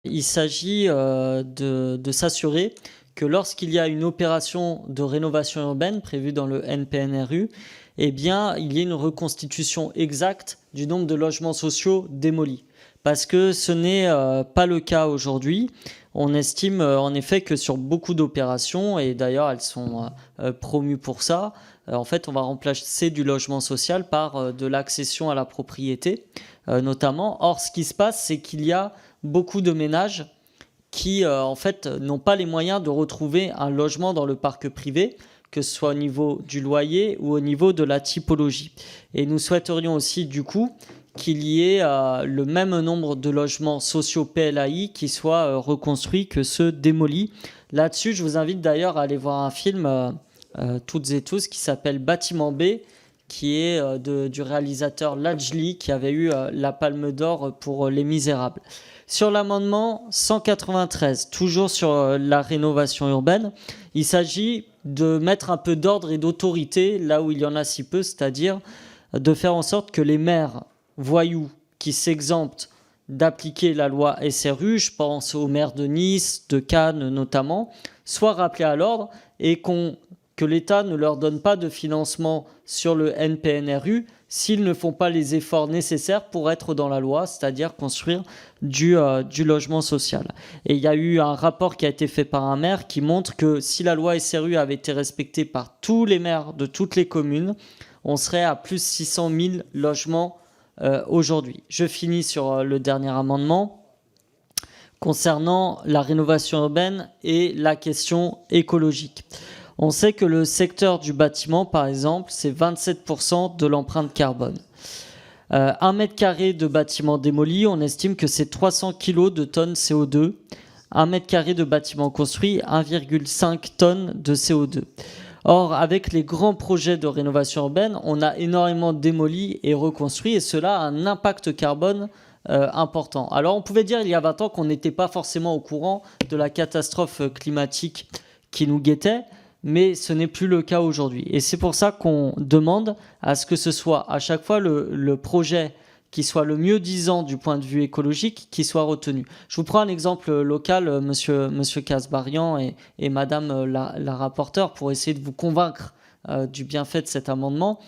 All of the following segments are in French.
Il s'agit de s'assurer que lorsqu'il y a une opération de rénovation urbaine prévue dans le NPNRU, eh bien, il y ait une reconstitution exacte du nombre de logements sociaux démolis. Parce que ce n'est pas le cas aujourd'hui. On estime en effet que sur beaucoup d'opérations, et d'ailleurs elles sont promues pour ça, en fait on va remplacer du logement social par de l'accession à la propriété notamment. Or ce qui se passe, c'est qu'il y a beaucoup de ménages qui en fait n'ont pas les moyens de retrouver un logement dans le parc privé, que ce soit au niveau du loyer ou au niveau de la typologie. Et nous souhaiterions aussi du coup qu'il y ait le même nombre de logements sociaux PLAI qui soient reconstruits que ceux démolis. Là-dessus, je vous invite d'ailleurs à aller voir un film toutes et tous qui s'appelle Bâtiment B, qui est du réalisateur Lajli, qui avait eu la Palme d'Or pour Les Misérables. Sur l'amendement 193, toujours sur la rénovation urbaine, il s'agit de mettre un peu d'ordre et d'autorité là où il y en a si peu, c'est-à-dire de faire en sorte que les maires voyous qui s'exemptent d'appliquer la loi SRU, je pense aux maires de Nice, de Cannes notamment, soient rappelés à l'ordre et que l'État ne leur donne pas de financement sur le NPNRU s'ils ne font pas les efforts nécessaires pour être dans la loi, c'est-à-dire construire du logement social. Et il y a eu un rapport qui a été fait par un maire qui montre que si la loi SRU avait été respectée par tous les maires de toutes les communes, on serait à plus de 600 000 logements aujourd'hui. Je finis sur le dernier amendement concernant la rénovation urbaine et la question écologique. On sait que le secteur du bâtiment, par exemple, c'est 27% de l'empreinte carbone. 1 mètre carré de bâtiment démoli, on estime que c'est 300 kg de tonnes CO2. 1 mètre carré de bâtiment construit, 1,5 tonnes de CO2. Or, avec les grands projets de rénovation urbaine, on a énormément démoli et reconstruit, et cela a un impact carbone important. Alors, on pouvait dire il y a 20 ans qu'on n'était pas forcément au courant de la catastrophe climatique qui nous guettait, mais ce n'est plus le cas aujourd'hui. Et c'est pour ça qu'on demande à ce que ce soit à chaque fois le projet qui soit le mieux disant du point de vue écologique qui soit retenu. Je vous prends un exemple local, monsieur Kasbarian et madame la rapporteure, pour essayer de vous convaincre du bienfait de cet amendement.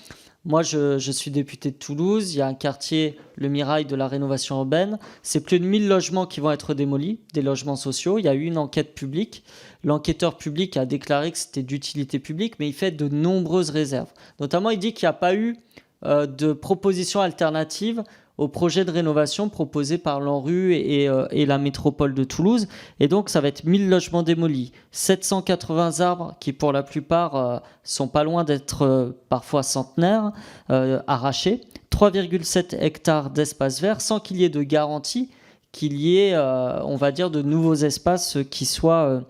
Moi, je suis député de Toulouse. Il y a un quartier, le Mirail, de la rénovation urbaine. C'est plus de 1000 logements qui vont être démolis, des logements sociaux. Il y a eu une enquête publique. L'enquêteur public a déclaré que c'était d'utilité publique, mais il fait de nombreuses réserves. Notamment, il dit qu'il n'y a pas eu de propositions alternatives au projet de rénovation proposé par l'ANRU et la métropole de Toulouse. Et donc, ça va être 1000 logements démolis, 780 arbres qui, pour la plupart, sont pas loin d'être parfois centenaires, arrachés, 3,7 hectares d'espace vert, sans qu'il y ait de garantie qu'il y ait, on va dire, de nouveaux espaces qui soient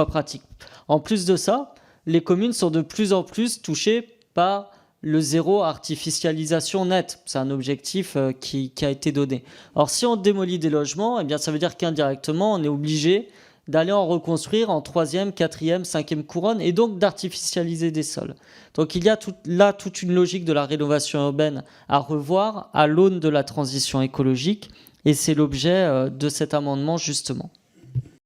pratiques. En plus de ça, les communes sont de plus en plus touchées par le zéro artificialisation nette. C'est un objectif qui a été donné. Alors si on démolit des logements, eh bien, ça veut dire qu'indirectement, on est obligé d'aller en reconstruire en 3e, 4e, 5e couronne et donc d'artificialiser des sols. Donc il y a toute une logique de la rénovation urbaine à revoir à l'aune de la transition écologique et c'est l'objet de cet amendement justement.